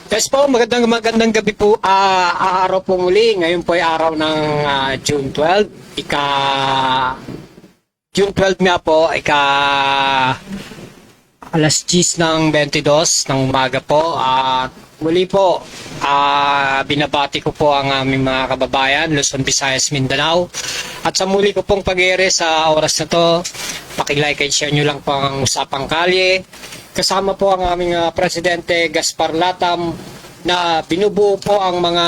Yes po, magandang gabi po. Araw po muli. Ngayon po ay araw ng June 12. June 12 nga po, alas 10 ng 22 ng umaga po. At muli po, binabati ko po ang aming mga kababayan, Luzon, Visayas, Mindanao. At sa muli ko pong pag-ere sa oras na to, paki-like and share nyo lang po ang Usapang Kalye. Kasama po ang aming Presidente Gaspar Latam na binubuo po ang mga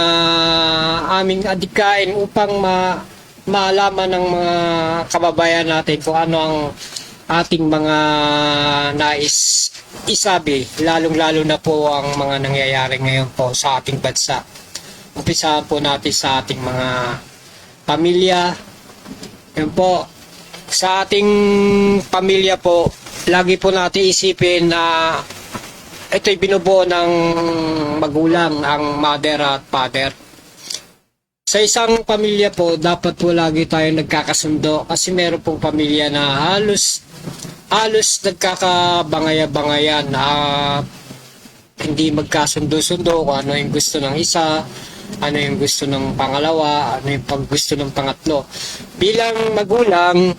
aming adikain upang malaman ng mga kababayan natin kung ano ang ating mga nais isabi, lalong-lalo na po ang mga nangyayari ngayon po sa ating bansa. Umpisahan po natin sa ating mga pamilya. Yan po, sa ating pamilya po, lagi po natin isipin na ito'y binubuo ng magulang, ang mother at father. Sa isang pamilya po, dapat po lagi tayo nagkakasundo kasi meron pong pamilya na halos nagkakabangaya-bangayan na hindi magkasundo-sundo kung ano yung gusto ng isa, ano yung gusto ng pangalawa, ano yung gusto ng pangatlo. Bilang magulang,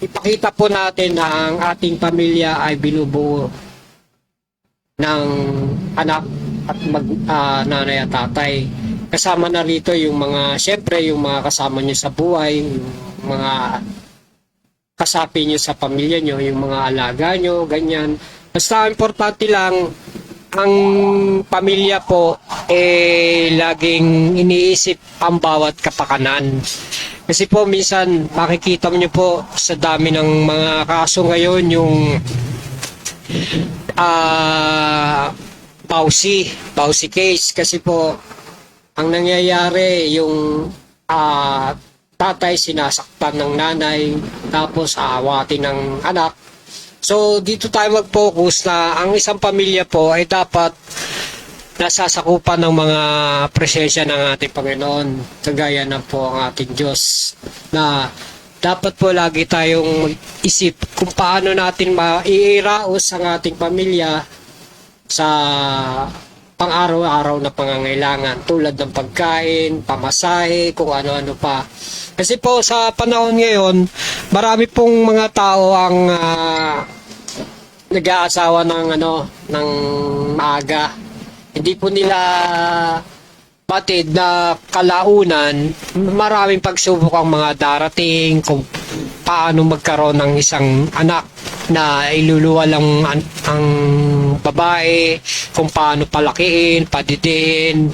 ipakita po natin na ang ating pamilya ay binubuo ng anak at nanay at tatay. Kasama na rito yung mga, syempre yung mga kasama nyo sa buhay, yung mga kasapi nyo sa pamilya nyo, yung mga alaga nyo, ganyan. Basta importante lang, ang pamilya po laging iniisip ang bawat kapakanan. Kasi po minsan makikita nyo po sa dami ng mga kaso ngayon yung Pausi case. Kasi po ang nangyayari yung tatay sinasaktan ng nanay tapos aawatin ng anak. So dito tayo mag-focus na ang isang pamilya po ay dapat nasasakupan ng mga presensya ng ating Panginoon, kagaya na po ang ating Diyos, na dapat po lagi tayong mag-isip kung paano natin maiiraos ang ating pamilya sa pang-araw-araw na pangangailangan tulad ng pagkain, pamasahe, kung ano-ano pa. Kasi po sa panahon ngayon, marami pong mga tao ang nag-aasawa ng maaga. Hindi po nila batid na kalaunan, maraming pagsubok ang mga darating kung paano magkaroon ng isang anak na iluluwa lang ang babae, kung paano palakihin, padidiin,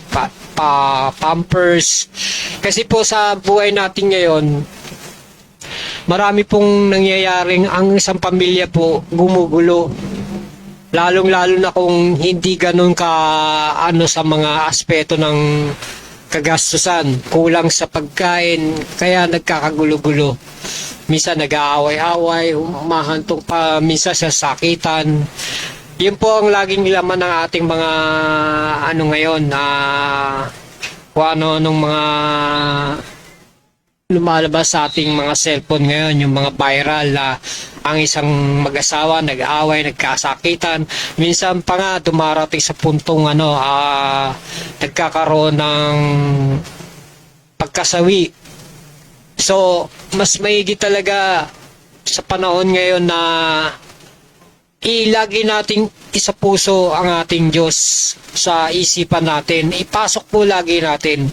pampers. Kasi po sa buhay natin ngayon, marami pong nangyayaring ang isang pamilya po gumugulo. Lalong-lalo na kung hindi ganun ka sa mga aspeto ng kagastusan, kulang sa pagkain, kaya nagkakagulo-gulo. Minsan nag-aaway-away, humahantong pa minsan sa sakitan. Yun po ang laging laman ng ating mga ngayon na kung ano mga lumalabas sa ating mga cellphone ngayon, yung mga viral na ang isang mag-asawa nag-aaway, nagkasakitan, minsan pa nga dumarating sa puntong nagkakaroon ng pagkasawi. So mas maigi talaga sa panahon ngayon na ilagi nating isa puso ang ating Diyos sa isipan natin. Ipasok po lagi natin.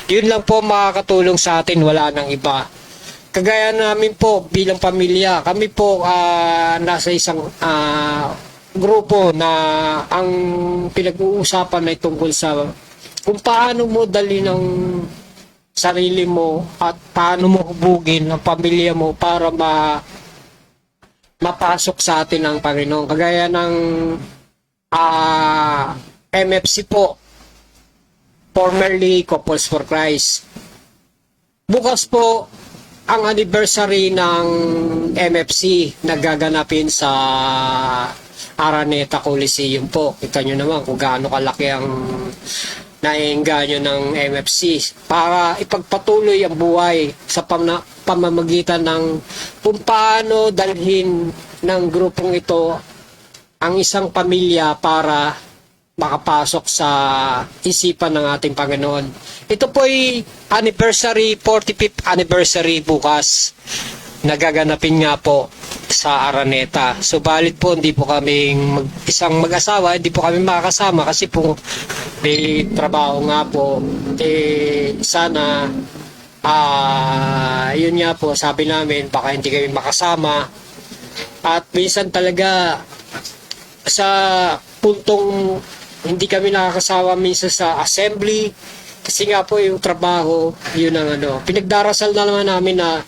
Yun lang po makakatulong sa atin, wala nang iba. Kagaya namin po bilang pamilya, kami po nasa isang grupo na ang pinag-uusapan ay tungkol sa kung paano mo dali ng sarili mo at paano mo hubugin ang pamilya mo para mapasok sa atin ang Panginoon. Kagaya ng MFC po, formerly Couples for Christ. Bukas po ang anniversary ng MFC na gaganapin sa Araneta Coliseum po. Kita nyo naman kung gaano kalaki ang naiengganyo ng MFC para ipagpatuloy ang buhay sa pamamagitan ng kung paano dalhin ng grupong ito ang isang pamilya para makapasok sa isipan ng ating Panginoon. Ito po ay anniversary, 45th anniversary bukas. Nagaganapin nga po sa Araneta. Subalit po, hindi po kami isang mag-asawa, hindi po kami makakasama kasi po may trabaho nga po. Sana, yun nga po, sabi namin, baka hindi kami makasama. At minsan talaga, sa puntong hindi kami nakakasawa minsan sa assembly, kasi nga po yung trabaho, yun ang pinagdarasal na naman namin na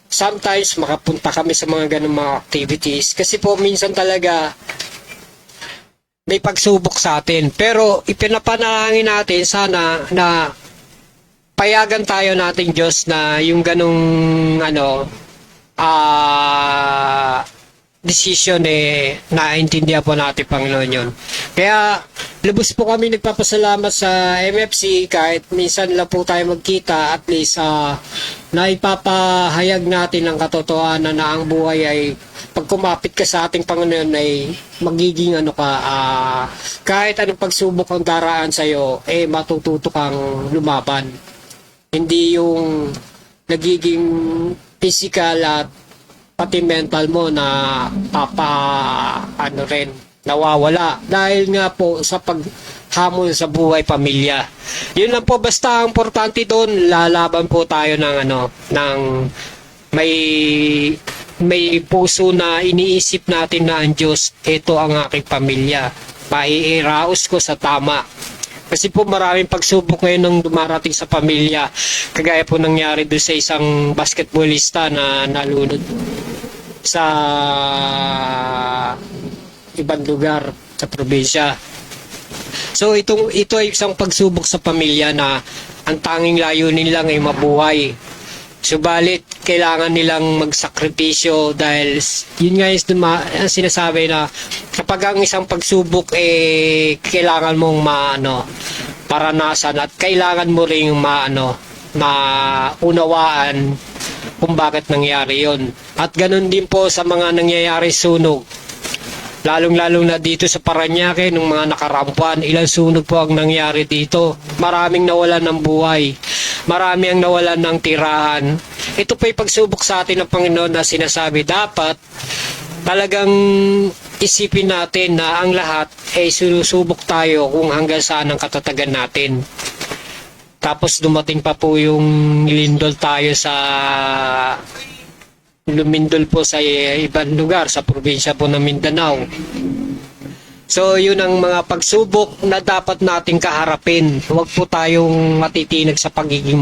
sometimes makapunta kami sa mga ganung mga activities kasi po minsan talaga may pagsubok sa atin, pero ipinapanalangin natin sana na payagan tayo nating Diyos na yung ganung decision naintindihan po natin Panginoon yun. Kaya lubos po kami nagpapasalamat sa MFC kahit minsan lang po tayo magkita, at least naipapahayag natin ang katotohanan na ang buhay ay pag kumapit ka sa ating Panginoon ay magiging kahit anong pagsubok ang daraan sa iyo matututo kang lumaban. Hindi yung nagiging physical at pati mental mo na nawawala dahil nga po sa paghamon sa buhay pamilya. Yun lang po, basta ang importante doon, lalaban po tayo ng may puso na iniisip natin na ang Diyos, ito ang aking pamilya. Maiiraos ko sa tama. Kasi po maraming pagsubok ngayon nung dumarating sa pamilya. Kagaya po nangyari doon sa isang basketballista na nalunod sa ibang lugar sa probinsya. So ito ay isang pagsubok sa pamilya na ang tanging layunin lang ay mabuhay. Subalit kailangan nilang magsakripisyo dahil yun nga yung sinasabi na kapag ang isang pagsubok kailangan mong maranasan at kailangan mo ring maunawaan kung bakit nangyari yon. At ganun din po sa mga nangyayari sunog. Lalong-lalong na dito sa Parañaque nung mga nakarampuan, ilang sunog po ang nangyari dito. Maraming nawalan ng buhay. Marami ang nawalan ng tirahan. Ito po'y pagsubok sa atin ng Panginoon na sinasabi dapat talagang isipin natin na ang lahat ay sinusubok tayo kung hanggang saan ang katatagan natin. Tapos dumating pa po yung lumindol po sa ibang lugar sa probinsya po ng Mindanao. So yun ang mga pagsubok na dapat nating kaharapin. Huwag po tayong matitinag sa pagiging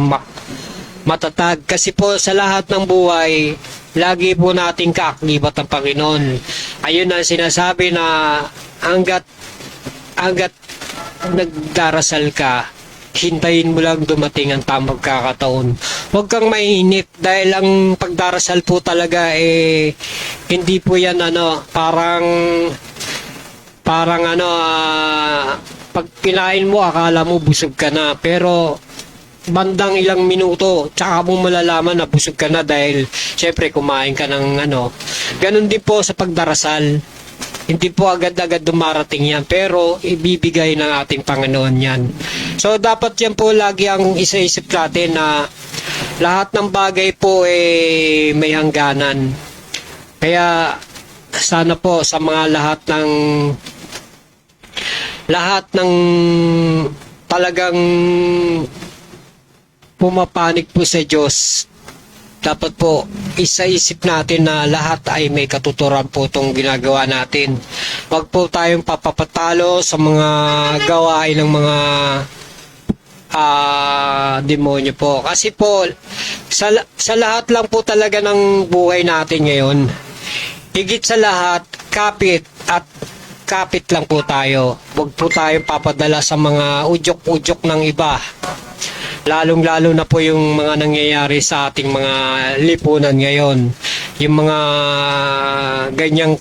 matatag. Kasi po sa lahat ng buhay, lagi po nating kaaklibat ang Panginoon. Ayun ang sinasabi na hanggat nagdarasal ka, hintayin mo lang dumating ang tamang kakataon. Huwag kang mainip dahil ang pagdarasal po talaga hindi po yan pag kinain mo akala mo busog ka na, pero bandang ilang minuto tsaka mo malalaman na busog ka na dahil syempre kumain ka ng ganun din po sa pagdarasal. Hindi po agad-agad dumarating yan, pero ibibigay ng ating Panginoon yan. So dapat yan po lagi ang isa-isip natin na lahat ng bagay po may hangganan. Kaya sana po sa mga lahat ng talagang pumapanig po sa Diyos, dapat po isa-isip natin na lahat ay may katuturan po itong ginagawa natin. Huwag po tayong papapatalo sa mga gawain ng mga demonyo po. Kasi po sa lahat lang po talaga ng buhay natin ngayon, higit sa lahat kapit lang po tayo. Huwag po tayong papadala sa mga udyok-udyok ng iba. Lalong-lalo na po yung mga nangyayari sa ating mga lipunan ngayon. Yung mga ganyang,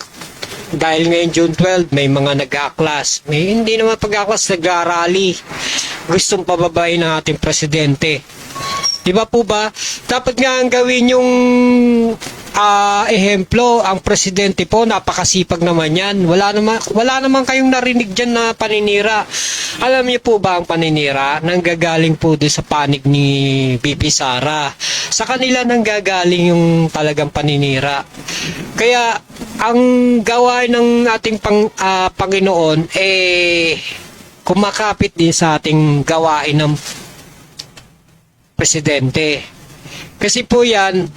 dahil ngayon June 12, may mga nag-aaklas. May hindi naman pag-aaklas, nag-rally. Gustong pababain ng ating presidente. Di ba po ba? Dapat nga ang gawin yung ehemplo, ang presidente po, napakasipag naman yan. Wala naman kayong narinig dyan na paninira. Alam niyo po ba ang paninira? Nanggagaling po doon sa panig ni BP Sara. Sa kanila nanggagaling yung talagang paninira. Kaya, ang gawain ng ating Panginoon, kumakapit din sa ating gawain ng presidente. Kasi po yan,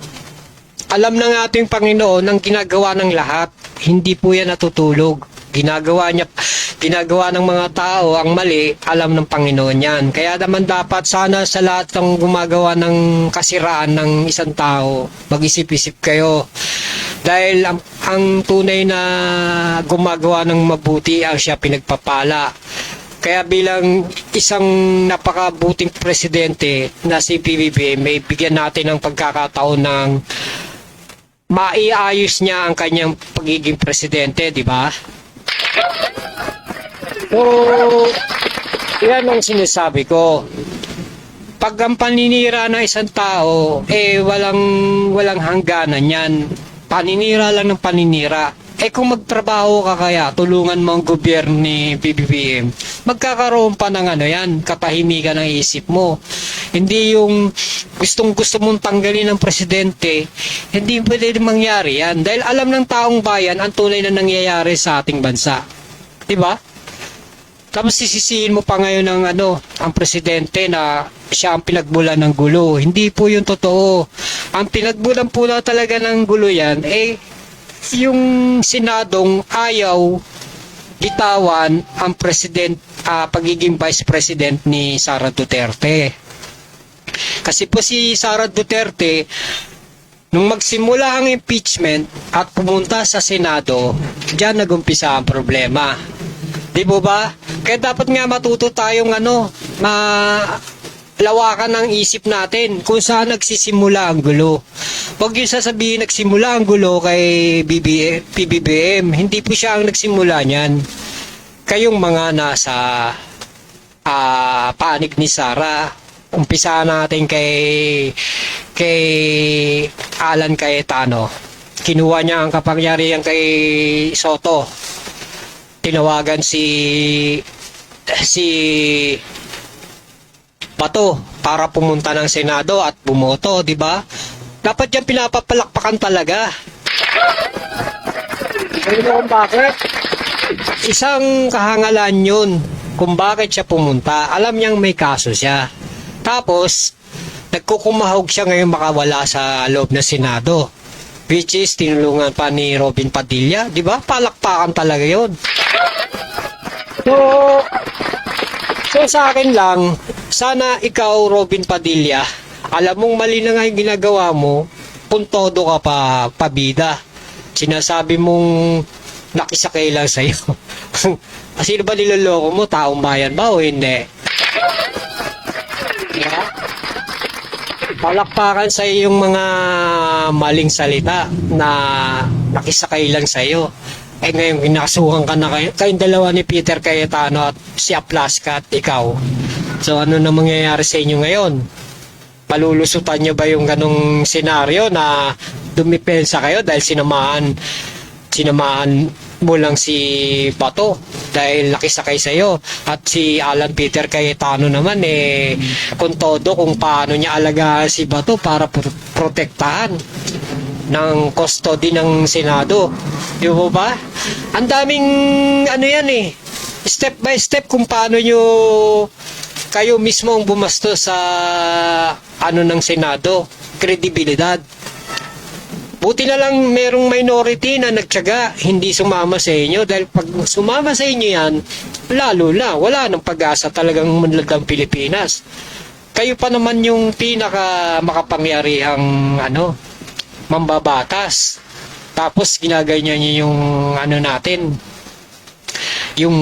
alam ng ating Panginoon ang ginagawa ng lahat. Hindi po yan natutulog. Ginagawa ng mga tao ang mali, alam ng Panginoon yan. Kaya naman dapat sana sa lahat ng gumagawa ng kasiraan ng isang tao, mag-isip-isip kayo. Dahil ang tunay na gumagawa ng mabuti ang siya pinagpapala. Kaya bilang isang napakabuting presidente na si PBBM, may bigyan natin ng pagkakataon ng maiayos niya ang kanyang pagiging presidente, di ba? So, yan ang sinasabi ko. Pag ang paninira ng isang tao, walang hangganan yan. Paninira lang ng paninira. Kung magtrabaho ka kaya, tulungan mo ang gobyerno ni PBBM, magkakaroon pa ng yan, katahimikan ng isip mo. Hindi yung gusto mong tanggalin ng presidente, hindi pwede mangyari yan. Dahil alam ng taong bayan ang tunay na nangyayari sa ating bansa. Diba? Tapos sisisihin mo pa ngayon ng ang presidente na siya ang pinagbulan ng gulo. Hindi po yung totoo. Ang pinagbulan po na talaga ng gulo yan, yung senadong ayaw bitawan ang pagiging vice president ni Sara Duterte. Kasi po si Sara Duterte, nung magsimula ang impeachment at pumunta sa Senado, diyan nagumpisa ang problema. Di po ba? Kaya dapat nga matuto tayong lawakan ng isip natin kung saan nagsisimula ang gulo. Huwag yung sasabihin nagsimula ang gulo kay PBBM. Hindi po siya ang nagsimula niyan. Kayong mga nasa panig ni Sara. Umpisa natin kay Alan Cayetano. Kinuha niya ang kapangyarihan kay Soto. Tinawagan si Bato para pumunta ng Senado at bumoto, di ba? Dapat yan pinapapalakpakan talaga. Kaya kung bakit? Isang kahangalan yun kung bakit siya pumunta. Alam niyang may kaso siya. Tapos, nagkukumahog siya ngayon makawala sa loob ng Senado. Which is, tinulungan pa ni Robin Padilla. Di ba? Palakpakan talaga yun. So sa akin lang, sana ikaw, Robin Padilla, alam mong mali na nga yung ginagawa mo, kung todo ka pabida. Sinasabi mong nakisakay lang sa'yo. Sino ba niloloko mo? Taong bayan ba o hindi? Yeah. Palakpakan sa yung mga maling salita na nakisakay lang sa'yo. Ngayon, ginasuhan ka na kayong dalawa ni Peter Cayetano at si Aplaska at ikaw. So, ano na mangyayari sa inyo ngayon? Palulusutan nyo ba yung ganong senaryo na dumipensa kayo dahil sinamahan mo lang si Bato dahil nakisakay sa'yo at si Alan Peter Cayetano naman kung todo kung paano niya alagaan si Bato para protektahan ng custody ng Senado. Di ba? Ang daming step by step kung paano nyo kayo mismo ang bumasto sa ng Senado, kredibilidad. Buti na lang merong minority na nagtiyaga, hindi sumama sa inyo dahil pag sumama sa inyo yan, lalo na, wala nang pag-asa talagang umunlad ang Pilipinas. Kayo pa naman yung pinaka makapangyarihang mambabatas. Tapos ginaganya niyo yung natin, yung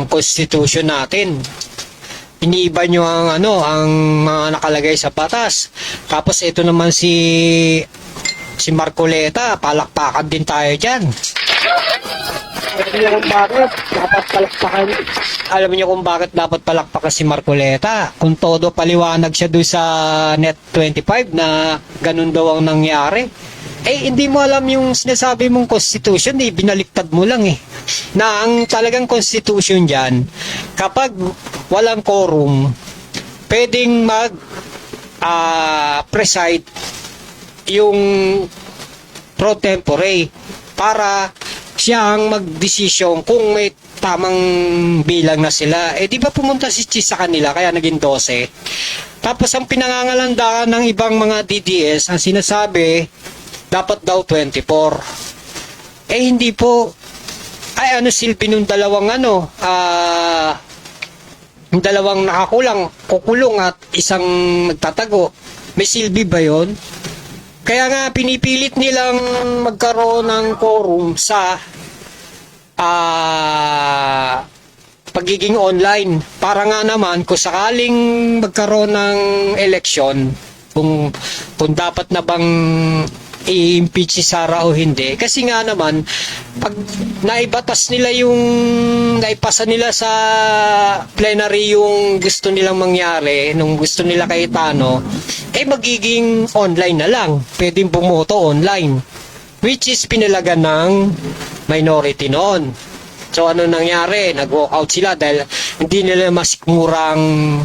constitution natin. Iniiba nyo ang mga nakalagay sa batas. Tapos ito naman si Marcoleta, palakpakan din tayo dyan. Alam niyo kung bakit dapat palakpakan si Marcoleta? Kung todo paliwanag siya doon sa Net 25 na ganun daw ang nangyari. Eh, hindi mo alam yung sinasabi mong constitution, eh, binaliktad mo lang eh. Na ang talagang constitution dyan, kapag walang quorum, pwedeng preside yung pro tempore para siya ang magdesisyon kung may tamang bilang na sila. Eh, di ba pumunta si Chis sa kanila, kaya naging 12. Tapos ang pinangangalandakan ng ibang mga DDS, ang sinasabi, dapat daw 24. Eh, hindi po. Ay, ano silbi nung dalawang yung dalawang kukulong at isang nagtatago. May silbi ba yon? Kaya nga pinipilit nilang magkaroon ng quorum sa pagiging online. Para nga naman kung sakaling magkaroon ng eleksyon, kung dapat na bang i-impeach si Sara o hindi. Kasi nga naman, pag naibatas nila naipasa nila sa plenary yung gusto nilang mangyari, nung gusto nila kay Tano, eh magiging online na lang. Pwedeng bumoto online. Which is pinalagan ng minority noon. So ano nangyari? Nag-walk out sila dahil hindi nila masikmurang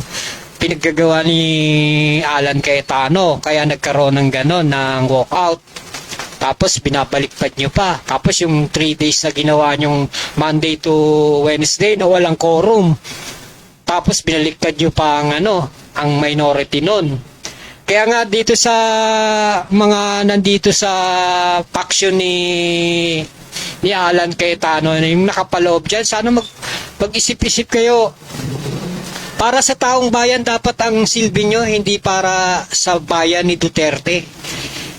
pinaggagawa ni Alan Cayetano, kaya nagkaroon ng ganon ng walkout. Tapos binabaliktad nyo pa. Tapos yung 3 days na ginawa nyong Monday to Wednesday na walang quorum. Tapos binaliktad nyo pa ang minority nun. Kaya nga dito sa mga nandito sa faction ni Alan Cayetano, yung nakapaloob dyan, sana mag-isip-isip kayo. Para sa taong bayan dapat ang silbi nyo, hindi para sa bayan ni Duterte.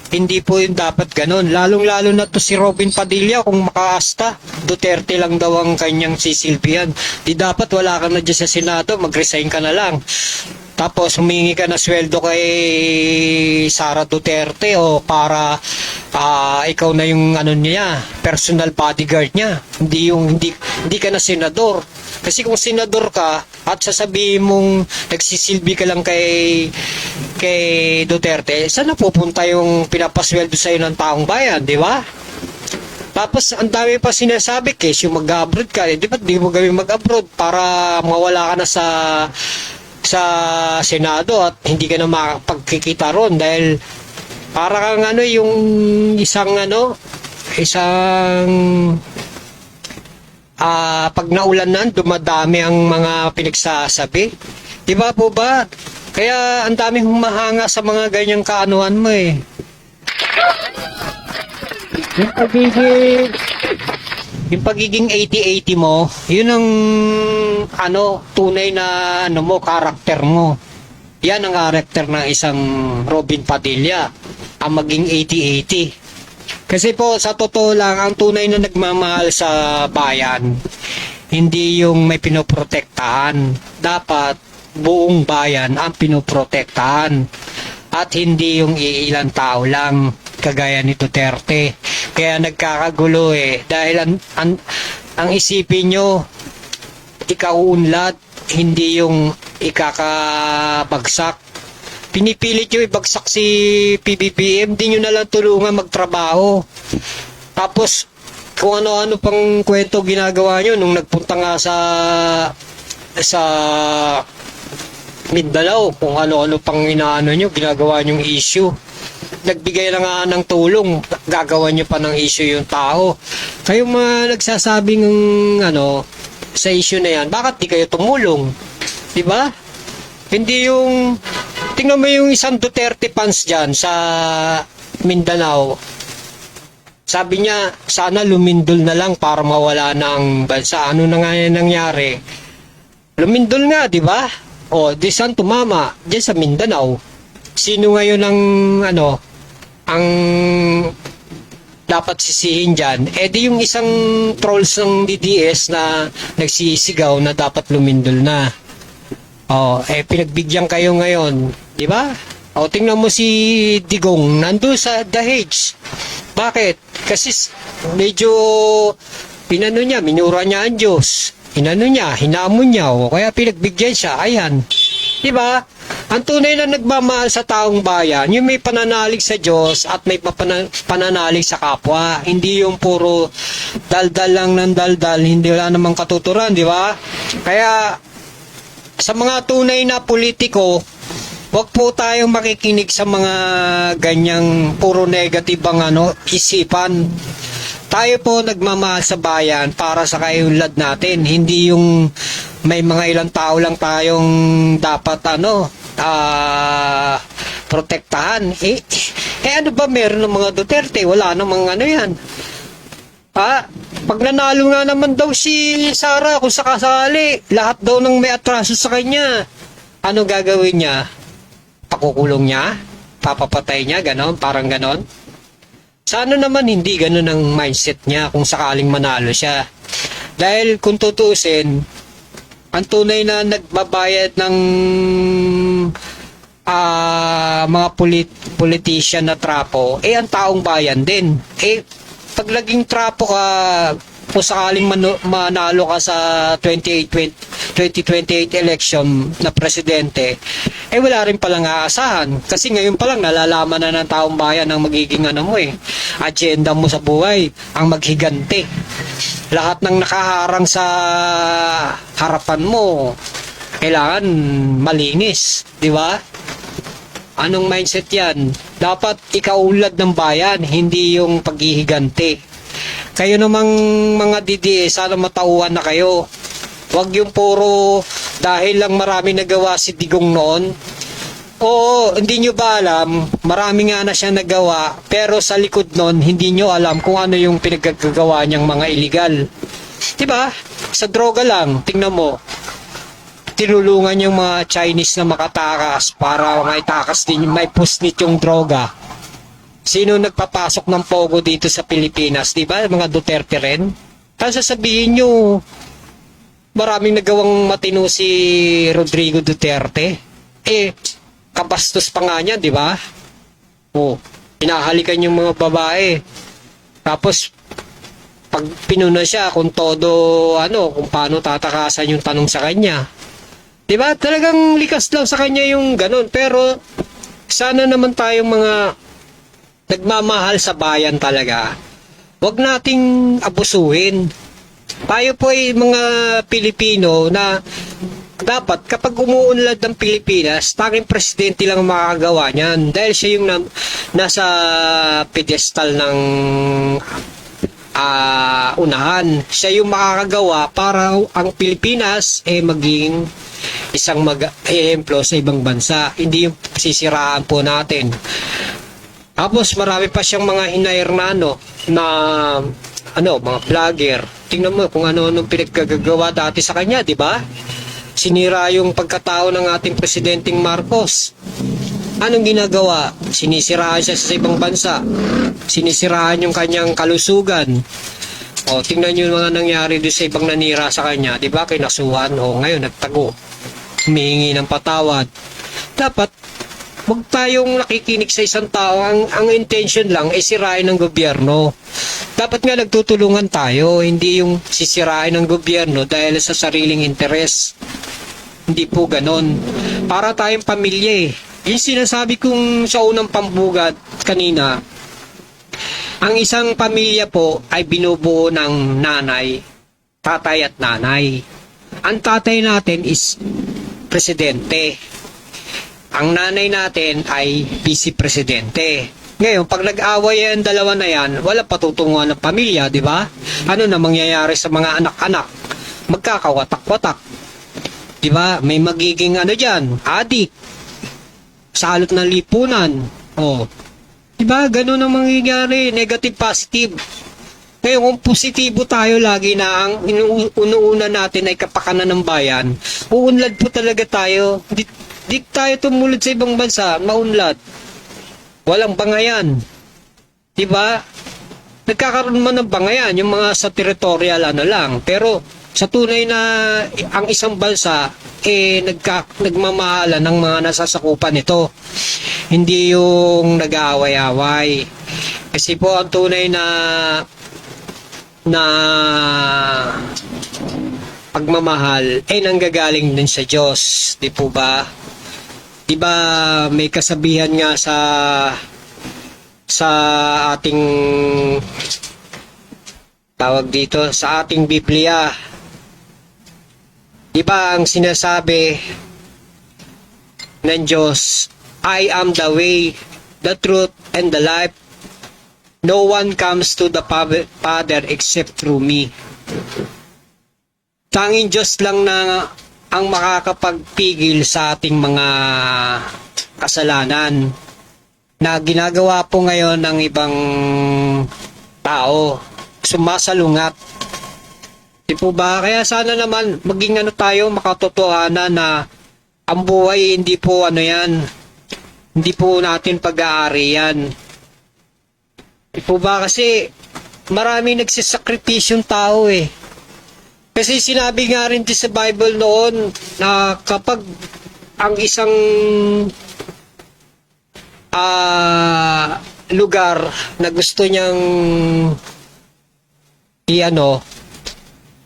Hindi po yung dapat ganun. Lalong-lalo na to si Robin Padilla, kung makaasta, Duterte lang daw ang kanyang sisilbihan. Di dapat wala ka na dyan sa Senado, mag-resign ka na lang. Tapos humingi ka na sweldo kay Sara Duterte o para ikaw na yung niya, personal bodyguard niya. Hindi ka na senador. Kasi kung senador ka at sasabihin mong nagsisilbi ka lang kay Duterte, saan na pupunta yung pinapasweldo sa'yo ng taong bayan, di ba? Tapos ang dami pa sinasabi, case yung mag-abroad ka, di ba di mo gawin mag-abroad para mawala ka na sa Senado at hindi ka na makapagkikita ron dahil para kang yung isang pag naulan na, dumadami ang mga pinagsasabi. Di ba po ba? Kaya ang daming humahanga sa mga ganyang kaanuhan mo eh. Yung pagiging 80-80 mo, yun ang tunay na karakter mo. Yan ang karakter ng isang Robin Padilla, ang maging 80-80. Kasi po, sa totoo lang, ang tunay na nagmamahal sa bayan, hindi yung may pinoprotektahan. Dapat, buong bayan ang pinoprotektahan. At hindi yung iilang tao lang, kagaya ni Duterte. Kaya nagkakagulo eh. Dahil ang isipin nyo, ikauunlad, hindi yung ikakabagsak. Pinipilit nyo ibagsak si PBBM, di nyo nalang tulungan magtrabaho. Tapos, kung ano-ano pang kwento ginagawa nyo nung nagpunta nga sa Mindanao, kung ano-ano pang inaano nyo, ginagawa nyong issue. Nagbigay na nga ng tulong, gagawa nyo pa ng issue yung tao. Kayong mga nagsasabing sa issue na yan, bakit di kayo tumulong? Diba? Hindi yung tingnan mo yung isang Duterte fans dyan sa Mindanao. Sabi niya, sana lumindol na lang para mawala ng bansa. Ano na nga yan nangyari? Lumindol nga, di ba? O, di saan tumama? Diyan sa Mindanao. Sino ngayon ang dapat sisihin dyan? Eh di yung isang trolls ng DDS na nagsisigaw na dapat lumindol na. Oh, pinagbigyan kayo ngayon, di ba? O, tingnan mo si Digong, nandun sa Dahej. Bakit? Kasi medyo minura niya ang Diyos. Hinamon niya, o kaya pinagbigyan siya, ayan. Di ba? Ang tunay na nagmamahal sa taong bayan, yung may pananalig sa Diyos at may pananalig sa kapwa. Hindi yung puro daldal lang ng daldal, hindi wala namang katuturan, di ba? Kaya sa mga tunay na politiko, wag po tayong makikinig sa mga ganyang puro negative ang isipan. Tayo po nagmamahal sa bayan para sa kaiunlad natin, hindi yung may mga ilang tao lang tayong dapat protektahan. Ano ba meron ng mga Duterte? Wala namang yan. Pag nanalo nga naman daw si Sara, kung sakasali, lahat daw ng may atraso sa kanya, ano gagawin niya? Pakukulong niya? Papapatay niya? Ganon? Parang ganon? Sana naman hindi ganon ang mindset niya kung sakaling manalo siya. Dahil kung tutuusin, ang tunay na nagbabayad ng mga politician na trapo, ang taong bayan din. Pag naging trapo ka, kung sakaling manalo ka sa 2028 election na presidente, wala rin palang aasahan. Kasi ngayon palang nalalaman na ng taong bayan ang magiging agenda mo sa buhay, ang maghigante. Lahat ng nakaharang sa harapan mo, kailangan malinis, di ba? Anong mindset yan? Dapat ikaulad ng bayan, hindi yung paghihigante. Kayo namang mga DDS, sana matauhan na kayo. Huwag yung puro dahil lang marami nagawa si Digong noon. Oo, hindi nyo ba alam, marami nga na siya nagawa, pero sa likod noon, hindi nyo alam kung ano yung pinagagawa niyang mga illegal. Diba? Sa droga lang, tingnan mo, tinulungan yung mga Chinese na makatakas para maitakas din, may pusnit yung droga. Sino nagpapasok ng pogo dito sa Pilipinas? Diba? Mga Duterte rin. Tapos sasabihin nyo, maraming nagawang matino si Rodrigo Duterte. Kabastos pa nga niya, di ba? Pinahalikan yung mga babae. Tapos, pag pinuna siya kung todo, kung paano tatakasan yung tanong sa kanya. Di ba? Talagang likas lang sa kanya yung ganun. Pero, sana naman tayong mga nagmamahal sa bayan talaga. Huwag nating abusuhin. Tayo po ay mga Pilipino na dapat kapag umuunlad ng Pilipinas, tanging presidente lang makakagawa niyan. Dahil siya yung nasa pedestal ng unahan. Siya yung makakagawa para ang Pilipinas maging isang ehemplo sa ibang bansa. Hindi yung sisiraan po natin. Tapos marami pa siyang mga hinair na mga vlogger. Tingnan mo kung ano-anong pinaggagawa dati sa kanya, di ba? Sinira yung pagkatao ng ating Presidenteng Marcos. Anong ginagawa? Sinisiraan siya sa ibang bansa. Sinisiraan yung kanyang kalusugan. Tingnan nyo yung mga nangyari doon sa ibang nanira sa kanya. Di ba? Kinasuhan. Ngayon nagtago. Humihingi ng patawad. Dapat, huwag tayong nakikinig sa isang tao. Ang intention lang ay sirain ng gobyerno. Dapat nga nagtutulungan tayo, hindi yung sisirain ng gobyerno dahil sa sariling interes. Hindi po ganon. Para tayong pamilya Yung sinasabi kong sa unang pambugat kanina, ang isang pamilya po ay binubuo ng nanay, tatay at nanay. Ang tatay natin is presidente. Ang nanay natin ay vice presidente. Ngayon, pag nag-away ang dalawa na yan, wala patutunguhan ng pamilya, di ba? Ano na mangyayari sa mga anak-anak? Magkakawatak-watak. Di ba? May magiging dyan, adik. Salot ng lipunan. Di ba? Ganun ang mangyayari. Negative, positive. Ngayon, kung positibo tayo lagi na ang inuuna natin ay kapakanan ng bayan, uunlad po talaga tayo. Di tayo tumulad sa ibang bansa, maunlad. Walang bangayan. Diba? Nagkakaroon man ng bangayan, yung mga sa territorial lang. Pero sa tunay na ang isang bansa, nagmamahalan ng mga nasasakupan nito. Hindi yung nag-aaway-away. Kasi po ang tunay na pagmamahal ay nanggagaling din sa Diyos. Di po ba? Di ba may kasabihan nga sa ating tawag dito, sa ating Biblia. Di ba ang sinasabi ng Diyos, I am the way, the truth, and the life. No one comes to the Father except through me. Tanging Diyos lang na ang makakapagpigil sa ating mga kasalanan na ginagawa po ngayon ng ibang tao. Sumasalungat. Di po ba? Kaya sana naman maging tayo, makatotohanan na ang buhay hindi po yan. Hindi po natin pag-aari yan. Di po ba? Kasi marami nagsisakripisyong tao eh. Kasi sinabi nga rin sa Bible noon na kapag ang isang lugar na gusto niyang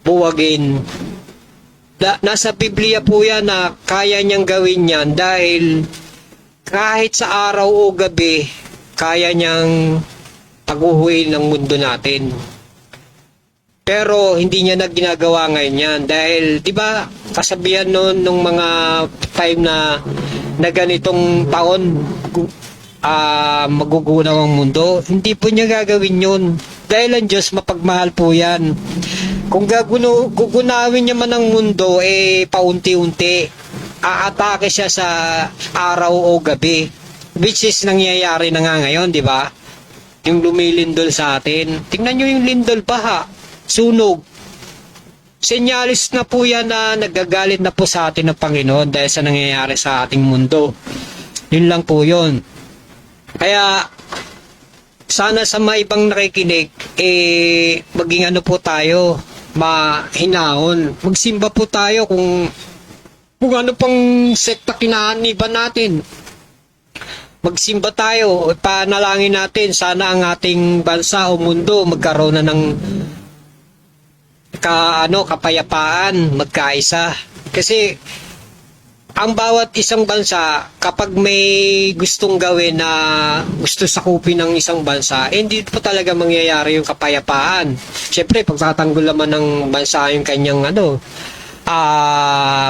buwagin, nasa Biblia po yan na kaya niyang gawin yan dahil kahit sa araw o gabi kaya niyang paguhuin ng mundo natin. Pero hindi niya na ginagawa ngayon yan dahil 'di ba kasabihan noon nung mga time na ganitong taon magugunaw ang mundo, hindi po niya gagawin yun dahil ang Diyos mapagmahal po yan. Kung gugunawin niya man ang mundo paunti-unti, aatake siya sa araw o gabi, which is nangyayari na nga ngayon, di ba? Yung lumilindol sa atin, tingnan nyo yung lindol, baha, sunog. Senyalis na po yan na nagagalit na po sa atin ng Panginoon dahil sa nangyayari sa ating mundo. Yun lang po yun. Kaya sana sa mga ibang nakikinig maging po tayo, mahinahon. Magsimba po tayo kung ano pang sekta kinaaniban natin. Magsimba tayo, panalangin natin sana ang ating bansa o mundo magkaroon na ng kapayapaan, magkaisa. Kasi ang bawat isang bansa, kapag may gustong gawin na gusto sakupin ng isang bansa, hindi po talaga mangyayari yung kapayapaan. Siyempre, pagtatanggol naman ng bansa yung kanyang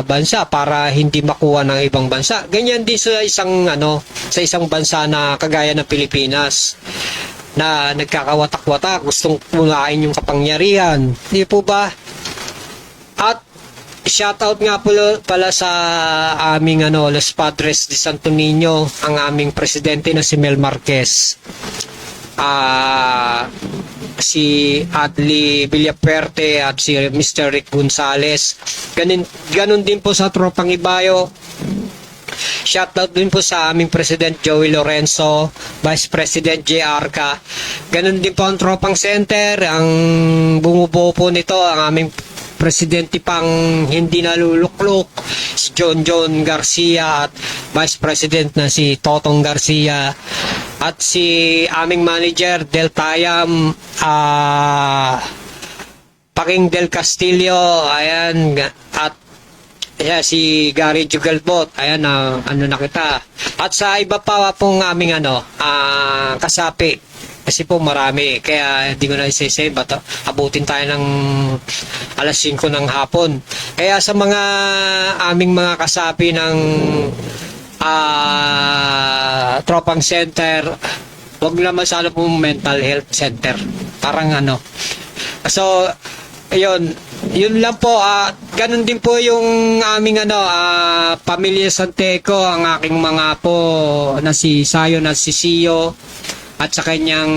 bansa para hindi makuha ng ibang bansa. Ganyan din sa isang bansa na kagaya ng Pilipinas na nagkakawatak-watak, gustong punain yung kapangyarihan. Hindi po ba? At shoutout nga pala sa aming Los Padres de Santo Niño, ang aming presidente na si Mel Marquez. Si Adli Villaperte at si Mr. Rick Gonzales. Ganun din po sa Tropang Ibayo. Shoutout din po sa aming President Joey Lorenzo, Vice President J. Arca. Ganun din po ang Tropang Center. Ang bumubuo po nito, ang aming presidente pang hindi naluluklok, si John Garcia, at Vice President na si Totong Garcia, at si aming manager Del Tayam, Paking Del Castillo, ayan, at si Gary Jugalbot, ayan, nakita. At sa iba pa pong aming kasapi. Kasi po marami, kaya hindi ko na isisay, abutin tayo ng alas 5 ng hapon. Kaya sa mga aming mga kasapi ng Tropang Center, wag naman sana po mental health center. Parang So, yun lang po. Ganun din po yung aming Pamilya Santeco, ang aking mga po na si Sayo na si Sio, at sa kanyang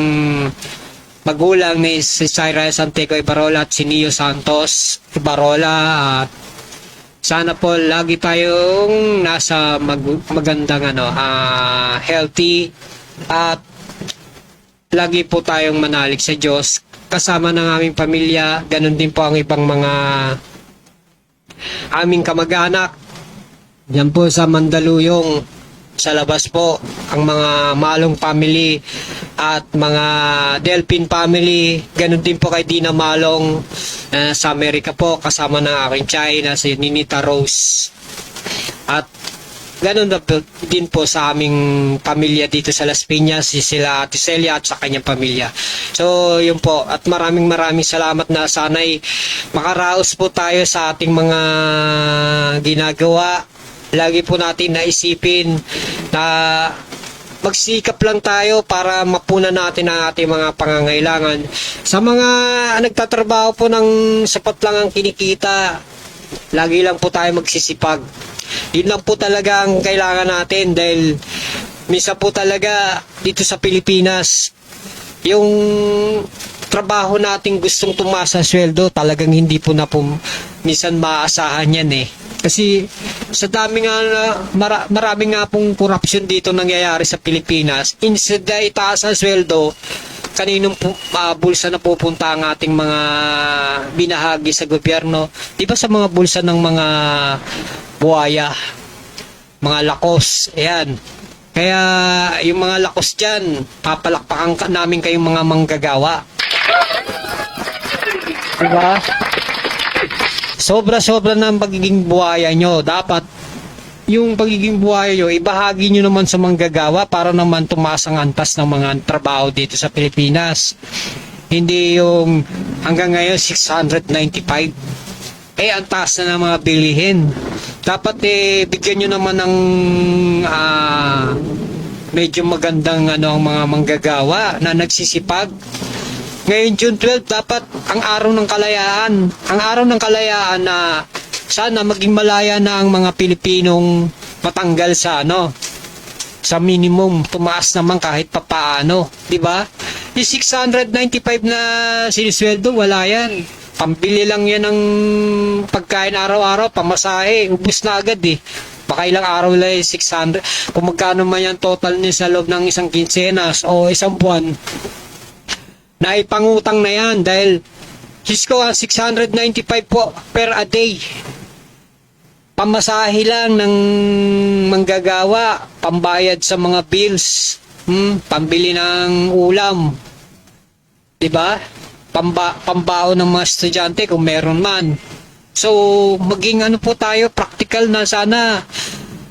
magulang ni si Cyril Santeco Ibarola at si Neo Santos Ibarola. At sana po lagi tayong nasa magandang healthy, at lagi po tayong manalig sa Diyos kasama ng aming pamilya. Ganun din po ang ibang mga aming kamag-anak diyan po sa Mandaluyong. Sa labas po, ang mga Malong family at mga Delphin family. Ganun din po kay Dina Malong sa Amerika po, kasama ng aking China, si Ninita Rose. At ganun na din po sa aming pamilya dito sa Las Piñas, si sila Ate Celia at sa kanyang pamilya. So, yun po. At maraming salamat na sana'y makaraos po tayo sa ating mga ginagawa. Lagi po natin naisipin na magsikap lang tayo para mapunan natin ang ating mga pangangailangan. Sa mga nagtatrabaho po ng sapat lang ang kinikita, lagi lang po tayo magsisipag. Yun lang po talaga ang kailangan natin dahil minsan po talaga dito sa Pilipinas, yung trabaho natin gustong tumaas sa sweldo, talagang hindi po na po minsan maaasahan yan eh. Kasi sa dami nga marami nga pong corruption dito nangyayari sa Pilipinas. Instead na itaas ang sweldo, kaninong bulsa na pupunta ang ating mga binahagi sa gobyerno? Di ba sa mga bulsa ng mga buhaya, mga lakos, ayan. Kaya yung mga lakos dyan, papalakpakan namin kayong mga manggagawa. Diba? Sobra-sobra ng pagiging buhaya nyo. Dapat yung pagiging buhaya nyo, ibahagi nyo naman sa manggagawa para naman tumaas ang antas ng mga trabaho dito sa Pilipinas. Hindi yung hanggang ngayon 695. Ang taas na ng mga bilihin. Dapat bigyan nyo naman ng medyo magandang ang mga manggagawa na nagsisipag. Ngayon June 12, dapat ang araw ng kalayaan. Ang araw ng kalayaan na sana maging malaya na ang mga Pilipinong matanggal sa sa minimum, tumaas naman kahit papaano, di ba? Yung 695 na sinisweldo, wala yan. Pambili lang yan ng pagkain araw-araw, pamasahe, ubus na agad eh. Baka ilang araw lang 600. Kung magkano man yan total niya sa loob ng isang kinsenas o isang buwan, naipangutang na yan dahil Cisco 695 po per a day. Pamasahe lang ng manggagawa, pambayad sa mga bills, pambili ng ulam, diba? Pambao ng mga estudyante kung meron man. So, maging po tayo, practical na sana.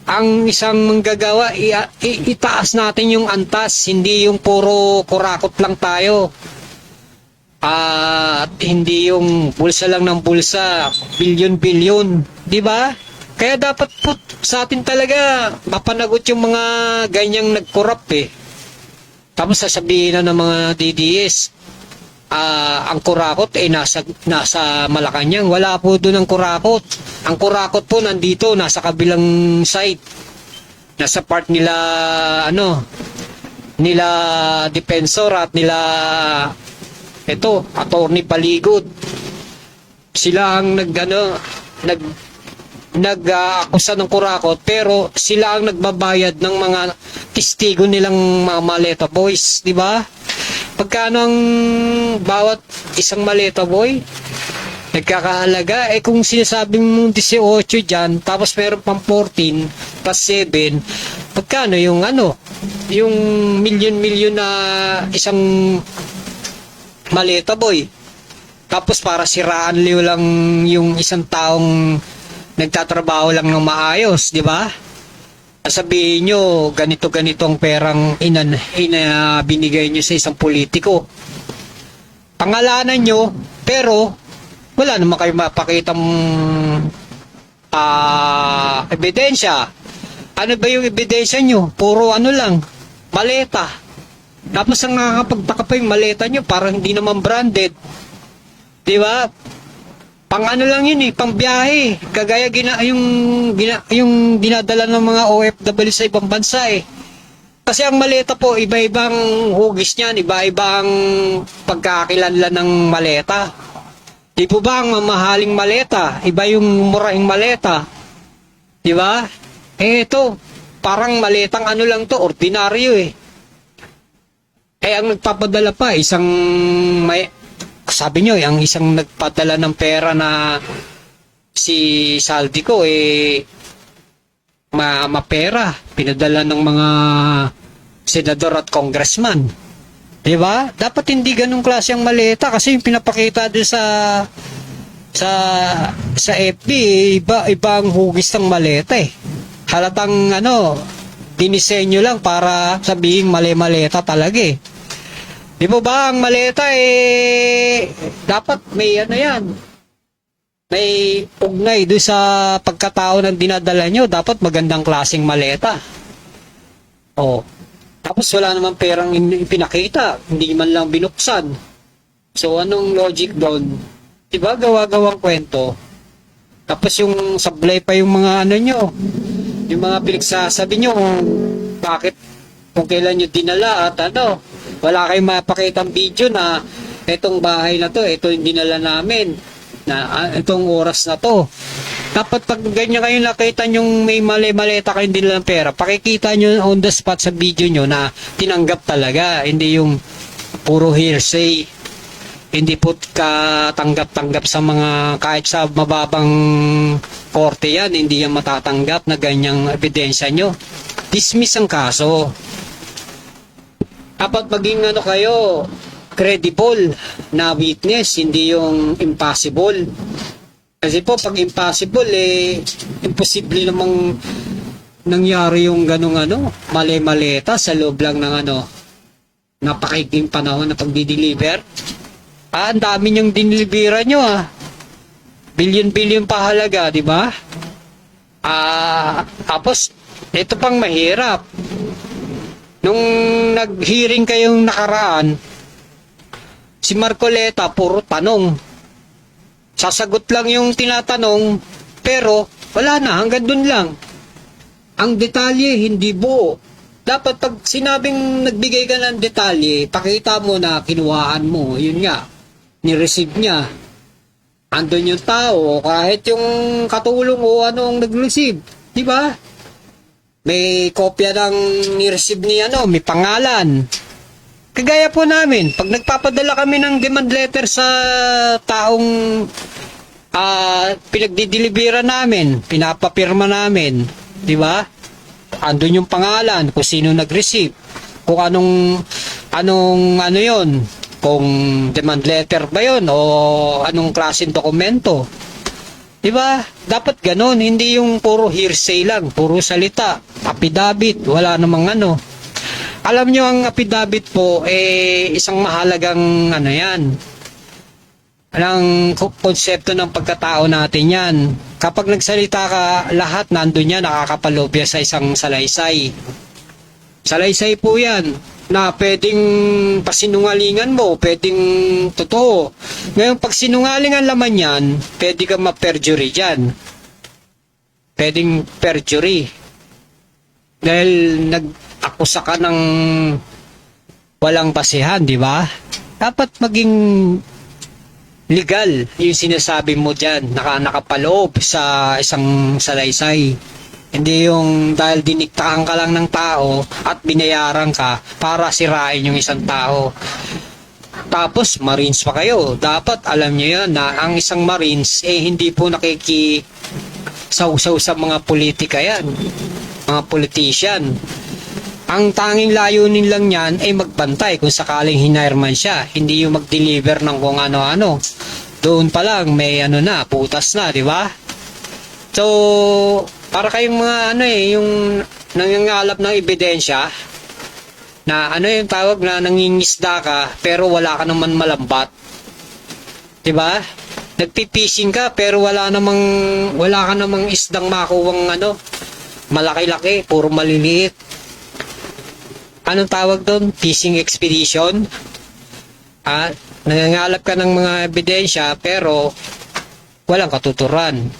Ang isang manggagawa, itaas natin yung antas, hindi yung puro kurakot lang tayo. At hindi yung bulsa lang ng bulsa, bilyon-bilyon, di ba? Kaya dapat po sa atin talaga mapanagot yung mga ganyang nag-corrupt eh. Tapos sasabihin na ng mga DDS, ang kurakot nasa Malacanang. Wala po doon ang kurakot. Ang kurakot po nandito, nasa kabilang side. Nasa part nila, nila Defensor at nila Attorney Paligod. Sila ang nag-akusa ng kurakot, pero sila ang nagbabayad ng mga testigo nilang mga maleta boys, di ba? Pagkano ang bawat isang maleta boy? Nagkakahalaga. Kung sinasabing mong 18 dyan, tapos meron pang 14 plus 7, pagkano yung yung milyon-milyon na isang maleta boy? Tapos para siraan liw lang yung isang taong nagtatrabaho lang ng maayos, di ba? Sabihin nyo, ganito ang perang binigay nyo sa isang politiko. Pangalanan nyo, pero wala naman kayo mapakitang ebidensya. Ano ba yung ebidensya nyo? Puro lang, maleta. Tapos ang nakakapagtaka pa yung maleta nyo, parang hindi naman branded. Di ba? Pang lang yun pang biyahe. Kagaya yung dinadala ng mga OFW sa ibang bansa Kasi ang maleta po, iba-ibang hugis niyan, iba-ibang pagkakakilanlan ng maleta. Di po ba ang mamahaling maleta? Iba yung murahing maleta. Di ba? Ito, parang maletang lang to, ordinaryo ang nagpapadala pa, sabi nyo, ang isang nagpadala ng pera na si Saldico, mapera. Pinadala ng mga senador at congressman. Diba? Dapat hindi ganung klase ang maleta kasi yung pinapakita doon sa FB, iba ang hugis ng maleta halatang dinisenyo lang para sabihin mali-maleta talaga eh. Di mo ba ang maleta dapat may yan, may ugnay doon sa pagkatao ng dinadala nyo, dapat magandang klaseng maleta. Tapos wala naman perang ipinakita, hindi man lang binuksan. So anong logic doon? Diba gawa-gawang kwento? Tapos yung sablay pa yung mga nyo, yung mga pinagsasabi nyo kung kailan nyo dinala at wala kayong mapakitang video na itong bahay na to, ito yung dinala namin, na itong oras na to. Dapat pag ganyan kayo nakita yung may mali-maleta kayong dinala ng pera, pakikita nyo on the spot sa video nyo na tinanggap talaga, hindi yung puro hearsay. Hindi po katanggap-tanggap sa mga, kahit sa mababang korte yan, hindi yan matatanggap na ganyang ebidensya nyo. Dismiss ang kaso. Dapat maging kayo, credible na witness, hindi yung impossible. Kasi po, pag impossible, imposible namang nangyari yung mali-maleta sa loob lang ng napakaiging panahon na pagdi-deliver. Ang dami niyang dinilibera nyo Bilyon-bilyon pa halaga, di ba? Tapos, ito pang mahirap. Nung nag-hearing kayong nakaraan, si Marcoleta, puro tanong. Sasagot lang yung tinatanong, pero wala na, hanggang dun lang. Ang detalye, hindi buo. Dapat pag sinabing nagbigay ka ng detalye, pakita mo na kinuhaan mo, yun nga. Ni-receive niya. Andun yung tao, kahit yung katulong o anong nag-receive. Di ba? May kopya ng ni-receive ni may pangalan. Kagaya po namin, pag nagpapadala kami ng demand letter sa taong pinagdidilibera namin, pinapapirma namin. Di ba? Andun yung pangalan, kung sino nag-receive. Kung anong yon, kung demand letter ba yon o anong klaseng dokumento. Diba? Dapat ganon, hindi yung puro hearsay lang, puro salita, affidavit, wala namang Alam nyo, ang affidavit po, isang mahalagang yan. Ang konsepto ng pagkatao natin yan. Kapag nagsalita ka, lahat nandun yan, nakakapalobya sa isang salaysay. Salaysay po yan, na pwedeng pasinungalingan mo, pwedeng totoo. Ngayon, pag sinungaling ang laman yan, pwede ka ma-perjury dyan. Pwedeng perjury. Dahil nag-akusa ka ng walang basihan, di ba? Dapat maging legal yung sinasabi mo dyan, nakapaloob sa isang salaysay. Hindi yung dahil diniktahan ka lang ng tao at binayaran ka para sirain yung isang tao. Tapos Marines pa kayo. Dapat alam nyo yan na ang isang Marines hindi po nakikisawsaw sa mga politika yan. Mga politician. Ang tanging layunin lang yan ay magbantay kung sakaling hinire man siya. Hindi yung mag-deliver ng kung ano-ano. Doon pa lang may putas na, di ba? So, para kayong mga yung nangangalap ng ebidensya na yung tawag na nangingisda ka pero wala ka naman malambat. 'Di ba? Nagpipishing ka pero wala ka namang isdang makuwang malaki-laki, puro maliliit. Anong tawag doon? Fishing expedition. Nangangalap ka ng mga ebidensya pero walang katuturan.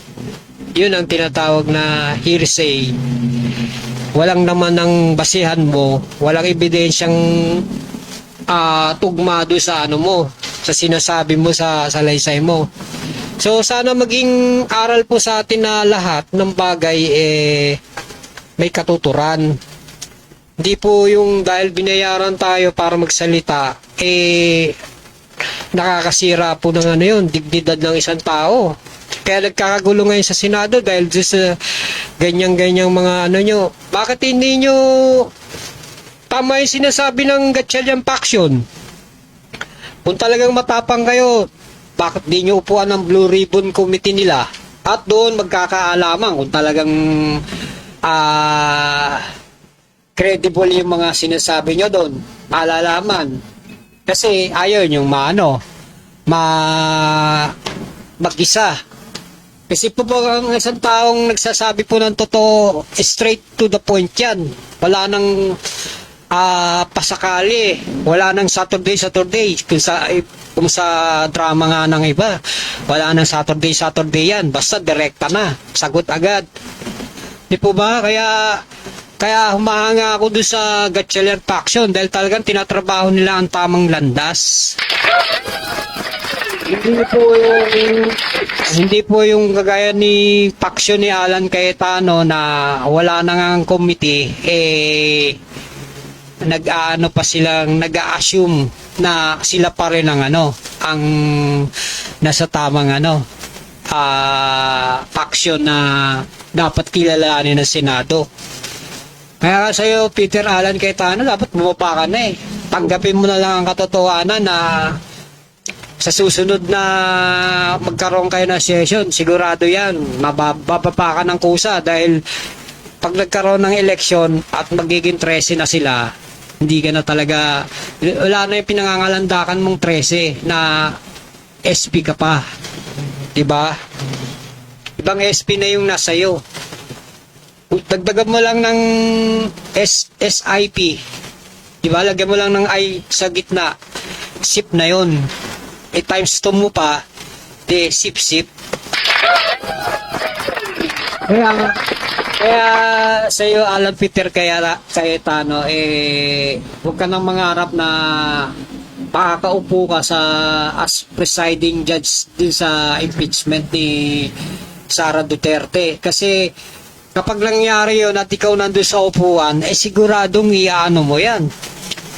Yun ang tinatawag na hearsay. Walang naman ng basihan mo, walang ebidensyang tugma doon sa sa sinasabi mo sa salaysay mo. So sana maging aral po sa atin na lahat ng bagay may katuturan. Hindi po yung dahil binayaran tayo para magsalita nakakasira po ng yun, dignidad ng isang tao. Kaya nagkakagulo ngayon sa Senado dahil sa ganyan-ganyang mga nyo. Bakit hindi nyo tama yung sinasabi ng Gatchalian faction? Kung talagang matapang kayo, bakit di nyo upuan ng Blue Ribbon Committee nila? At doon magkakaalaman kung talagang credible yung mga sinasabi nyo doon, malalaman. Kasi ayaw yung mag-isa. Kasi po ang isang taong nagsasabi po ng totoo, straight to the point yan. Wala nang pasakali, wala nang Saturday. Kung sa drama nga ng iba, wala nang Saturday yan. Basta direkta na, sagot agad. Di po ba? Kaya humahanga ako doon sa Gatchalian faction dahil talagang tinatrabaho nila ang tamang landas. Hindi po yung kagaya ni faction ni Alan Cayetano na wala na ngang committee, nag-aano pa silang nag-a-assume na sila pa rin ang ang nasa tamang faction na dapat kilalanin ng Senado. Kaya sa'yo, Peter Alan Cayetano, dapat bumaba ka na Tanggapin mo na lang ang katotohanan na sa susunod na magkaroon kayo ng session, sigurado yan, mabababa ka ng kusa dahil pag nagkaroon ng eleksyon at magiging 13 na sila, hindi ka na talaga, wala na yung pinangangalandakan mong 13 na SP ka pa. Diba? Ibang SP na yung nasa iyo. Dagdagan mo lang ng SIP. Diba? Lagyan mo lang ng I sa gitna. SIP na yon. Times 2 mo pa, sip. Kaya sa iyo, Alan Peter Cayetano, huwag ka nang mangarap na makakaupo ka as presiding judge din sa impeachment ni Sara Duterte. Kasi kapag nangyari yun at ikaw nandun sa upuan, siguradong iaano mo yan.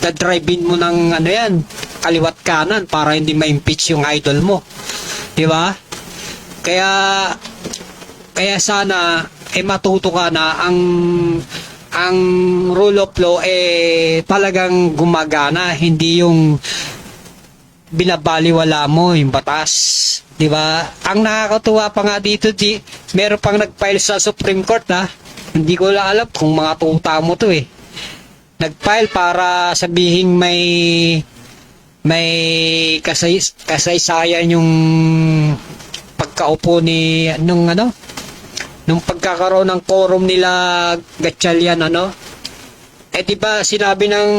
Dadrive-in mo ng yan, kaliwat kanan para hindi ma-impeach yung idol mo. Diba? Kaya sana matuto ka na ang rule of law talagang gumagana, hindi yung binabaliwala mo yung batas. Diba? Ang nakakatuwa pa nga dito, meron pang nag-file sa Supreme Court hindi ko lang alam kung mga tuta mo to nag-file para sabihin may kasaysayan yung pagkaupo ni nung pagkakaroon ng quorum nila Gatchalian diba sinabi ng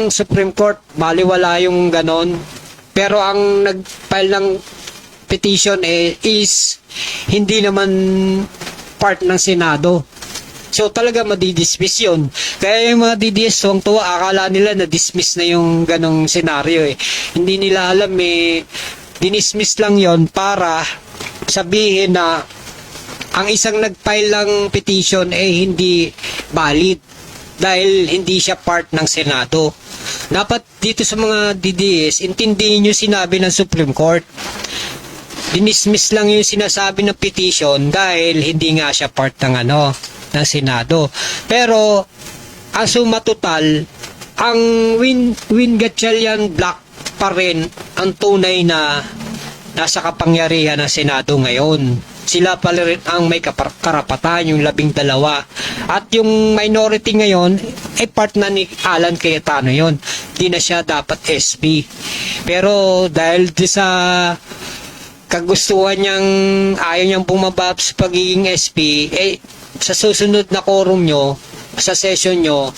Supreme Court baliwala yung ganon, pero ang nag-file ng petition is hindi naman part ng Senado. So talaga madidismiss yun. Kaya yung mga DDS tuwa, akala nila na-dismiss na yung ganong senaryo Hindi nila alam dinismiss lang yon para sabihin na ang isang nag-file ng petition hindi valid dahil hindi siya part ng Senado. Dapat dito sa mga DDS, intindihin nyo sinabi ng Supreme Court. Dinismiss lang yung sinasabi ng petition dahil hindi nga siya part ng ng Senado. Pero ang suma total, ang Win Gatchalian Black pa rin ang tunay na nasa kapangyarihan ng Senado ngayon. Sila pa rin ang may karapatan, yung 12. At yung minority ngayon, part na ni Alan Cayetano yon. Di na siya dapat SP. Pero dahil sa kagustuhan niyang, ayaw niyang bumaba sa pagiging SP, sa susunod na quorum nyo, sa session nyo,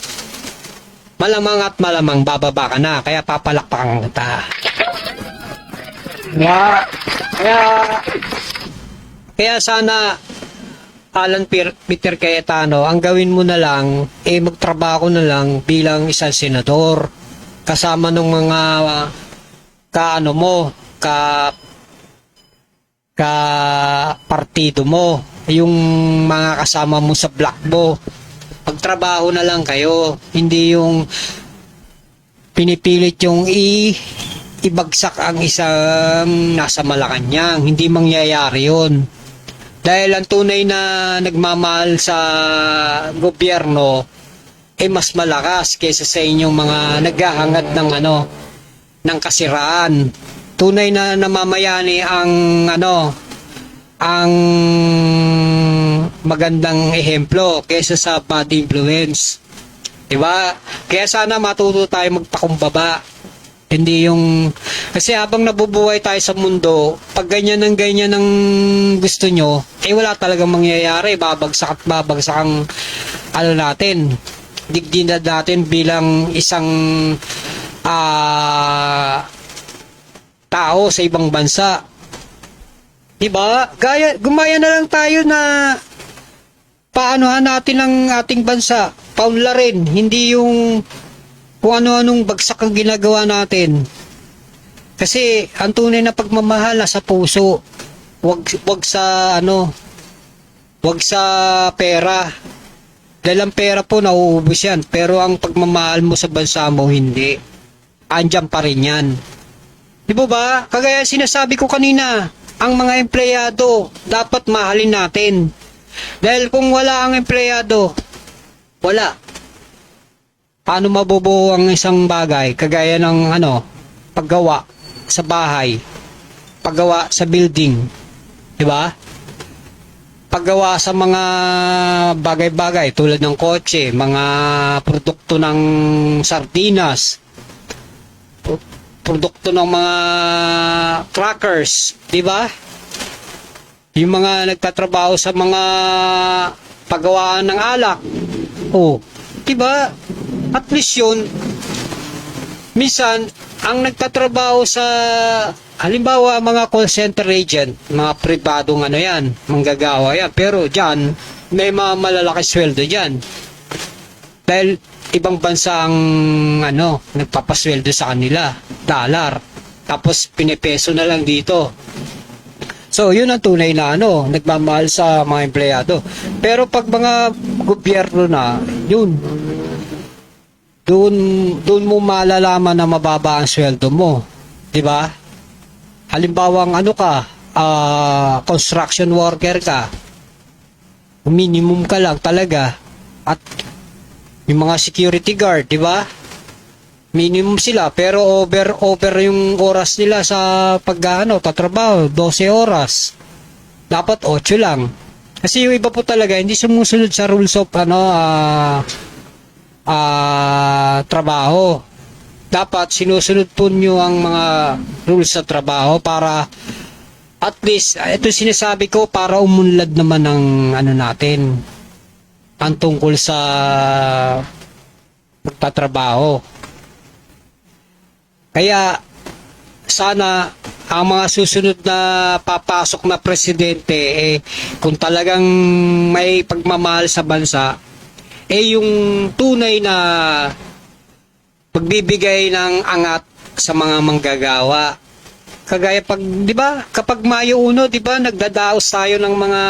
malamang at malamang bababa ka na, kaya papalakpakan kita. Kaya sana Alan Peter Cayetano, ang gawin mo na lang, magtrabaho na lang bilang isang senador, kasama ng mga partido mo, yung mga kasama mo sa block mo. Pagtrabaho na lang kayo, hindi yung pinipilit yung ibagsak ang isang nasa Malacanang. Hindi mangyayari yun. Dahil ang tunay na nagmamahal sa gobyerno mas malakas kaysa sa inyong mga naghahangad ng kasiraan. Tunay na namamayani ang magandang ehemplo kaysa sa bad influence. Diba? Kaya sana matuto tayo magpakumbaba. Hindi yung... Kasi habang nabubuhay tayo sa mundo, pag ganyan ang gusto nyo, wala talagang mangyayari. Babagsak at babagsak ang natin. Dignidad natin bilang isang tao sa ibang bansa. Diba? Gumaya na lang tayo na paanohan natin ang ating bansa. Paunlarin, hindi yung kung ano-anong bagsak ang ginagawa natin. Kasi ang tunay na pagmamahal nasa puso. Wag sa wag sa pera. Dahil ang pera po nauubos yan, pero ang pagmamahal mo sa bansa mo hindi. Andiyan pa rin yan. Di ba? Kagaya sinasabi ko kanina, ang mga empleyado dapat mahalin natin. Dahil kung wala ang empleyado, wala. Paano mabubuo ang isang bagay? Kagaya ng paggawa sa bahay, paggawa sa building, di ba? Paggawa sa mga bagay-bagay tulad ng kotse, mga produkto ng sardinas, produkto ng mga crackers, di ba? Yung mga nagtatrabaho sa mga paggawaan ng alak. Diba? At least yun, minsan, ang nagtatrabaho sa, halimbawa, mga call center agent, mga pribadong manggagawa yan. Pero dyan, may mga malalaki sweldo dyan. Dahil ibang bansa ang, nagpapasweldo sa kanila, dollar. Tapos, pinipeso na lang dito. So, yun ang tunay na nagmamahal sa mga empleyado. Pero pag mga gobyerno na, doon mo malalaman na mababa ang sweldo mo. Diba? Halimbawa, construction worker ka, minimum ka lang talaga. At yung mga security guard, diba? Minimum sila, pero over yung oras nila sa tatrabaho, 12 oras. Dapat 8 lang. Kasi yung iba po talaga hindi sumusunod sa rules of trabaho. Dapat sinusunod po nyo ang mga rules sa trabaho para at least, ito sinasabi ko para umunlad naman ng natin ang tungkol sa pagtatrabaho. Kaya sana ang mga susunod na papasok na presidente kung talagang may pagmamahal sa bansa yung tunay na pagbibigay ng angat sa mga manggagawa. Kagaya di ba, kapag Mayo 1, di ba, nagdadaos tayo ng mga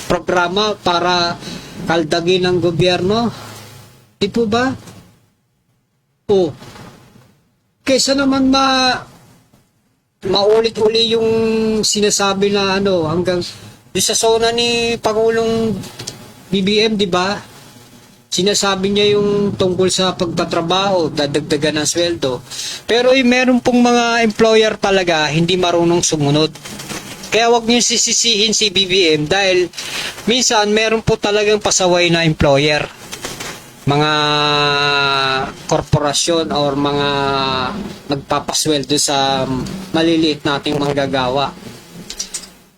programa para kaldagin ng gobyerno. Di po ba? Kaysa naman maulit-uli yung sinasabi na hanggang sa zona ni Pangulong BBM, di ba? Sinasabi niya yung tungkol sa pagtatrabaho, dadagdagan ng sweldo. Pero meron pong mga employer talaga hindi marunong sumunod. Kaya wag niyo sisisihin si BBM dahil minsan meron po talagang pasaway na employer. Mga korporasyon or mga nagpapasweldo sa maliliit nating manggagawa.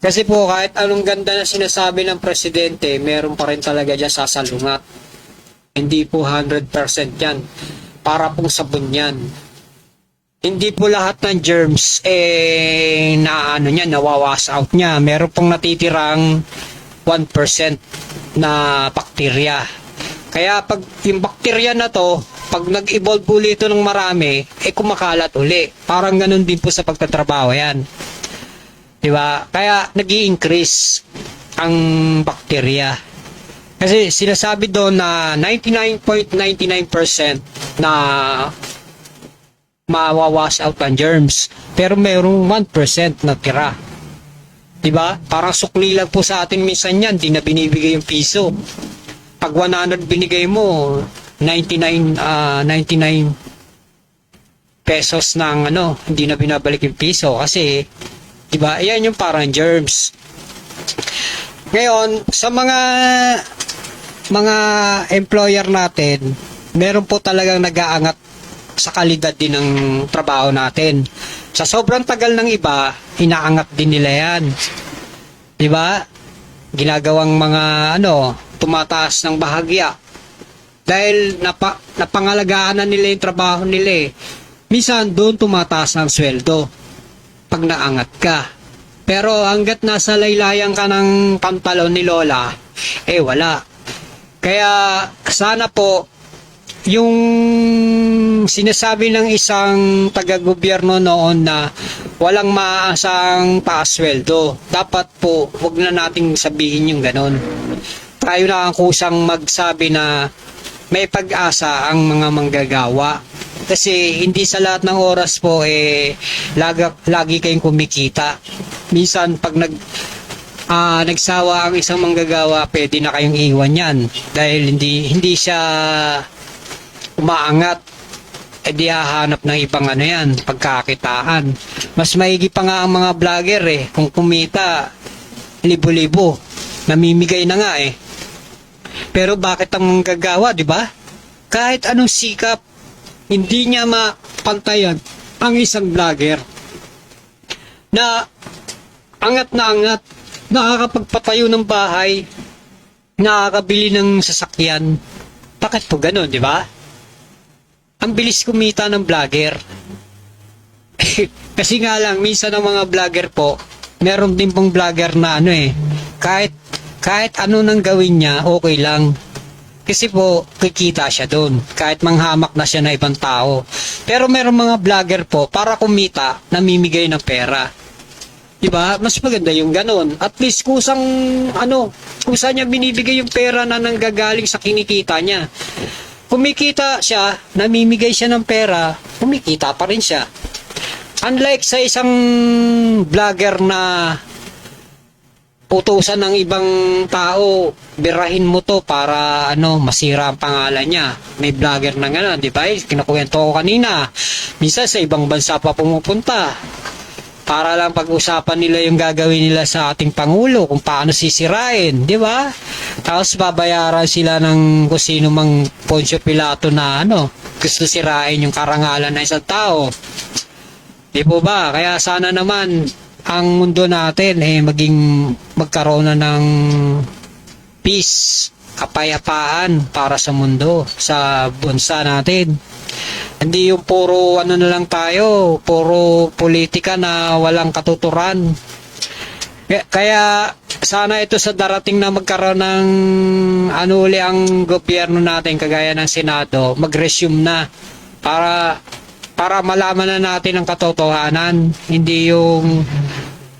Kasi po kahit anong ganda na sinasabi ng presidente, meron pa rin talaga dyan sasalungat. Hindi po 100% yan. Para pong sabon yan. Hindi po lahat ng germs nawawas out niya. Meron pong natitirang 1% na bakterya. Kaya pag yung bakterya na to, pag nag-evolve uli ito ng marami, kumakalat uli. Parang ganun din po sa pagtatrabaho yan. Diba? Kaya nag-i-increase ang bakterya. Kasi sinasabi doon na 99.99% na mawawash out ang germs. Pero mayroong 1% na tira. Diba? Parang sukli lang po sa atin minsan yan, di na binibigay yung piso. Pag 100 binigay mo, 99 pesos ng hindi na binabalik yung piso kasi 'di ba? Yan yung parang germs. Ngayon, sa mga employer natin, meron po talagang nag-aangat sa kalidad din ng trabaho natin. Sa sobrang tagal ng iba, inaangat din nila yan. 'Di ba? Ginagawang mga tumataas ng bahagya. Dahil napangalagaan na nila yung trabaho nila eh. Minsan doon tumataas ang sweldo pag naangat ka. Pero hanggat nasa laylayan ka ng pantalon ni Lola, wala. Kaya sana po yung sinasabi ng isang taga-gobyerno noon na walang maaasang taas sweldo, dapat po wag na nating sabihin yung ganon. Tayo na ang kusang magsabi na may pag-asa ang mga manggagawa. Kasi hindi sa lahat ng oras po lagi kayong kumikita. Minsan pag nagsawa ang isang manggagawa, pwede na kayong iwan yan dahil hindi siya umaangat, di hahanap ng ibang pagkakitaan. Mas maigi pa nga ang mga vlogger kung kumita libo-libo, namimigay na nga Pero bakit ang manggagawa, di ba? Kahit anong sikap, hindi niya mapantayan ang isang vlogger na angat, nakakapagpatayo ng bahay, nakakabili ng sasakyan. Bakit po ganun, di ba? Ang bilis kumita ng vlogger. Kasi nga lang, minsan ang mga vlogger po, meron din pong vlogger na kahit ano nang gawin niya, okay lang. Kasi po, kikita siya doon. Kahit manghamak na siya na ibang tao. Pero meron mga vlogger po, para kumita, namimigay ng pera. Diba? Mas maganda yung ganon. At least kusang niya binibigay yung pera na nanggagaling sa kinikita niya. Kumikita siya, namimigay siya ng pera, kumikita pa rin siya. Unlike sa isang vlogger na utusan ng ibang tao, birahin mo to para masira ang pangalan niya. May vlogger na gano'n, di ba? Kinakwento ko kanina. Minsan sa ibang bansa pa pumupunta para lang pag-usapan nila yung gagawin nila sa ating Pangulo, kung paano sisirain, di ba? Tapos babayaran sila ng kung sino mang Poncio Pilato na gusto sirain yung karangalan ng isang tao. Di po ba? Kaya sana naman ang mundo natin magkaroon na ng peace, kapayapaan para sa mundo, sa bansa natin. Hindi yung puro na lang tayo, puro politika na walang katuturan. Kaya sana ito sa darating na magkaroon ng uli ang gobyerno natin kagaya ng Senado, mag-resume na para malaman na natin ang katotohanan. Hindi yung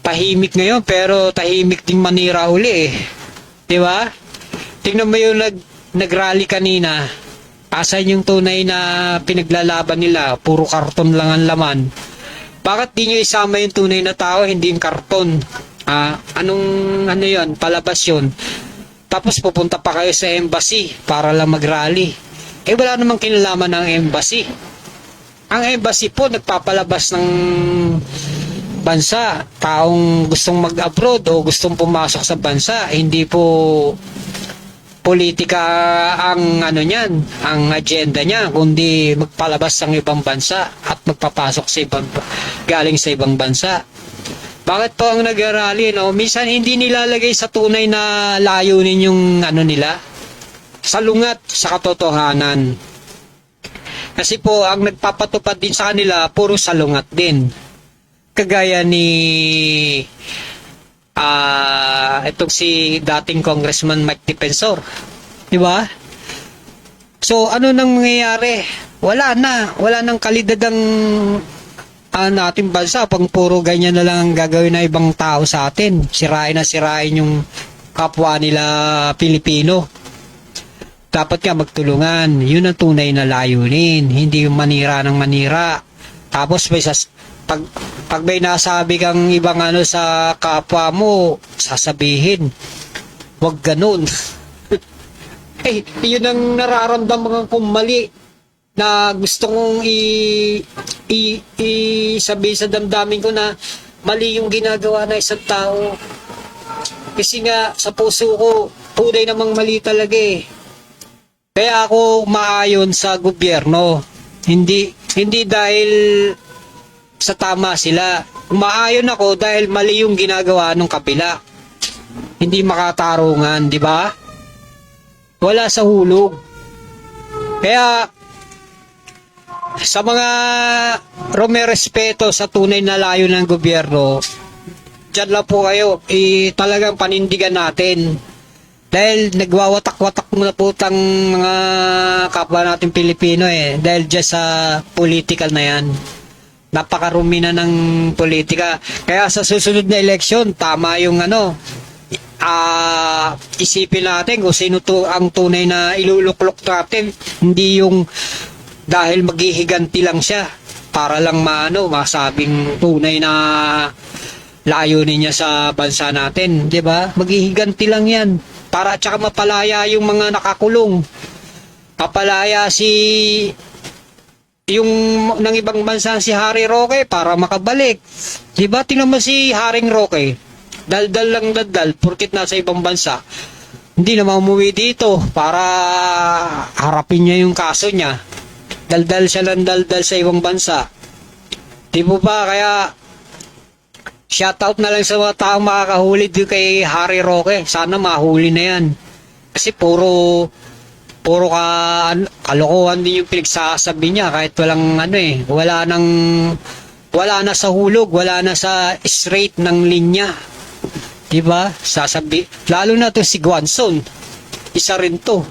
tahimik ngayon pero tahimik ding manira uli Di ba? Tingnan mo yung nag-rally kanina. Asan yung tunay na pinaglalaban nila? Puro karton lang ang laman. Bakit di nyo isama yung tunay na tao, hindi yung karton? Yun? Palabas yun. Tapos pupunta pa kayo sa embassy para lang mag-rally. Wala namang kinalaman ng embassy. Ang embassy po nagpapalabas ng bansa. Taong gustong mag-abroad o gustong pumasok sa bansa. Hindi po politika ang ang agenda niya, kundi magpalabas ng ibang bansa at magpapasok sa galing sa ibang bansa. Bakit po ang nag-rally? Minsan hindi nilalagay sa tunay na layunin yung nila, salungat sa katotohanan. Kasi po ang nagpapatupad din sa kanila puro salungat din. Kagaya ni itong si dating Congressman Mike Defensor. Di ba? So, ano nang mangyayari? Wala nang kalidad ang ating bansa pag puro ganyan na lang ang gagawin ng ibang tao sa atin. Sirain yung kapwa nila Pilipino. Dapat nga magtulungan. Yun ang tunay na layunin. Hindi yung manira ng manira. Tapos pag may nasabi kang ibang sa kapwa mo, sasabihin, wag ganun. Yun ang nararamdaman kong mali na gusto kong sabihin sa damdamin ko na mali yung ginagawa na isang tao. Kasi nga sa puso ko, tunay namang mali talaga eh. Kaya ako maayon sa gobyerno. Hindi dahil sa tama sila. Umaayon ako dahil mali yung ginagawa ng kabila. Hindi makatarungan, di ba? Wala sa hulog. Kaya sa mga rumerespeto sa tunay na layo ng gobyerno, dyan lang po kayo, talagang panindigan natin. Dahil nagwawatak-watak muna po tang mga kapwa natin Pilipino eh. Dahil dyan sa political na yan. Napakarumi na ng politika. Kaya sa susunod na eleksyon, tama yung isipin natin kung sino to ang tunay na iluluklok natin. Hindi yung dahil maghihiganti lang siya para lang masabing tunay na layunin niya sa bansa natin, 'di ba? Maghihiganti lang 'yan para tsaka mapalaya yung mga nakakulong. Papalaya yung ng ibang bansa si Harry Roque para makabalik. 'Di ba? Tingnan mo si Haring Roque. Daldal lang daldal porkit nasa ibang bansa. Hindi na umuwi dito para harapin niya yung kaso niya. Daldal siya lang daldal sa ibang bansa. Di po ba? Kaya shoutout na lang sa mga taong makakahuli dito kay Harry Roque. Sana mahuli na yan. Kasi puro kalokohan din yung pinagsasabi niya kahit walang wala na sa hulog, wala na sa straight ng linya. Diba? Lalo na to si Guanzon. Isa rin to.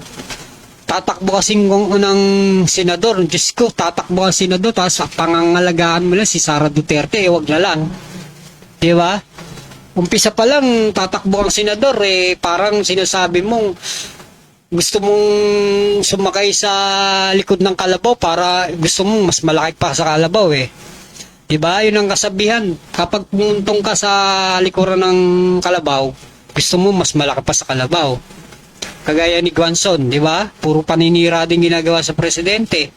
Tatakbo kasing ng senador. Diyos ko, tatakbo ang senador. Tapos pangangalagaan mo lang si Sara Duterte. Wag na lang. Diba? Umpisa pa lang, tatakbo ang senador. Parang sinasabi mong gusto mong sumakay sa likod ng kalabaw para gusto mong mas malaki pa sa kalabaw eh. Diba? Yun ang kasabihan. Kapag pumuntong ka sa likuran ng kalabaw, gusto mo mas malaki pa sa kalabaw. Kagaya ni Guanzon, di ba? Puro paninira din ginagawa sa presidente.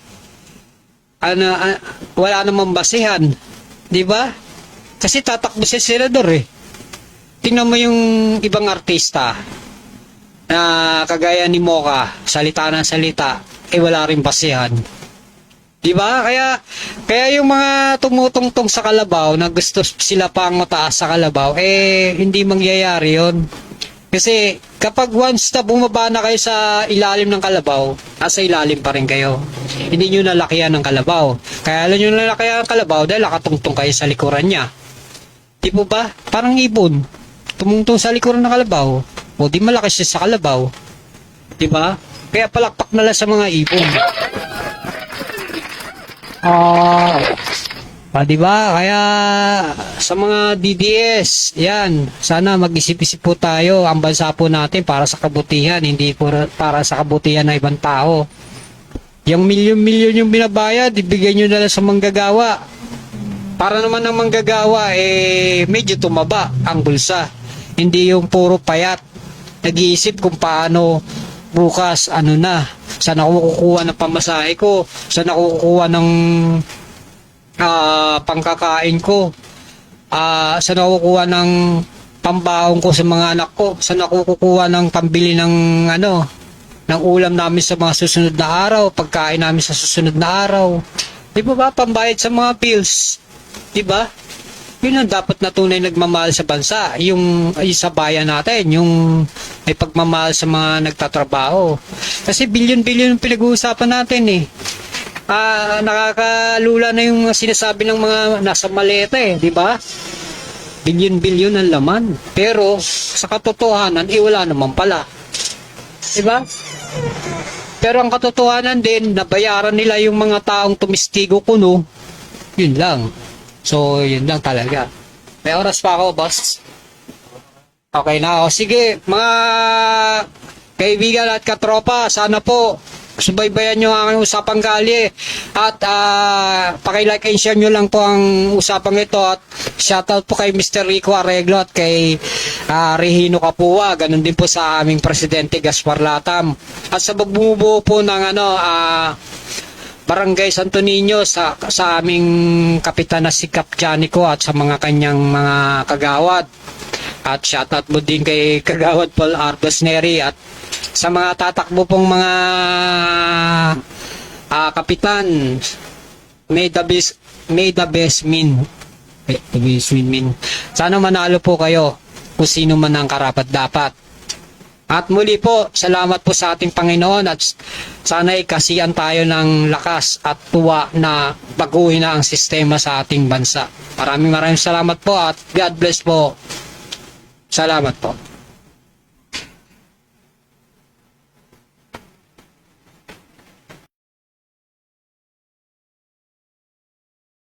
Wala namang basehan, di ba? Kasi tatakbo si senador eh. Tingnan mo yung ibang artista na kagaya ni Mocha, salita ng salita, wala rin basehan. Di ba? Kaya yung mga tumutungtong sa kalabaw na gusto sila pang mataas sa kalabaw, hindi mangyayari yon. Kasi kapag once na bumaba na kayo sa ilalim ng kalabaw, nasa ilalim pa rin kayo. Hindi nyo nalakihan ng kalabaw. Kaya alam nyo nalakihan ng kalabaw dahil nakatungtong kayo sa likuran niya. Di po ba? Parang ibon. Tumungtong sa likuran ng kalabaw. O di malaki siya sa kalabaw. Di ba? Kaya palakpak na lang sa mga ibon. Diba? Kaya sa mga DDS, yan, sana mag-isip-isip po tayo ang bansa po natin para sa kabutihan, hindi para sa kabutihan ng ibang tao. Yung milyon-milyon yung binabayad, ibigay nyo na lang sa manggagawa. Para naman ang manggagawa, medyo tumaba ang bulsa. Hindi yung puro payat. Nag-iisip kung paano bukas, saan ako kukuha ng pamasahe ko, saan ako kukuha ng pangkakain ko, saan ako kukuha ng pambaong ko sa mga anak ko, saan ako kukuha ng pambili ng ng ulam namin sa mga susunod na araw, pagkain namin sa susunod na araw. Di ba pambayad sa mga bills? Di ba? Yun ang dapat na tunay nagmamahal sa bansa, yung sa bayan natin, yung may pagmamahal sa mga nagtatrabaho. Kasi bilyon-bilyon yung pinag-uusapan natin eh. Nakakalula na yung sinasabi ng mga nasa maleta eh, di ba? Bilyon-bilyon ang laman. Pero sa katotohanan, wala naman pala. Di ba? Pero ang katotohanan din, nabayaran nila yung mga taong tumistigo kuno, yun lang. So, yun lang talaga. May oras pa ako, boss. Okay na ako. Sige, mga kaibigan at katropa, sana po subaybayan nyo ang aking usapang kalye at pakilike and share nyo lang po ang usapang ito at shoutout po kay Mr. Rico Arreglo at kay Regino Capua, ganun din po sa aming Presidente Gaspar Latam at sa bumubuo po ng Barangay Santo Niño sa aming kapitan na si Cap Janico at sa mga kanyang mga kagawad At shoutout mo din kay Kagawad Paul Arbos Neri at sa mga tatakbo pong mga kapitan. May the best win. The best win. Sana manalo po kayo kung sino man ang karapat dapat. At muli po, salamat po sa ating Panginoon at sana'y kasiyan tayo ng lakas at tuwa na baguhin na ang sistema sa ating bansa. Maraming salamat po at God bless po. Salamat po.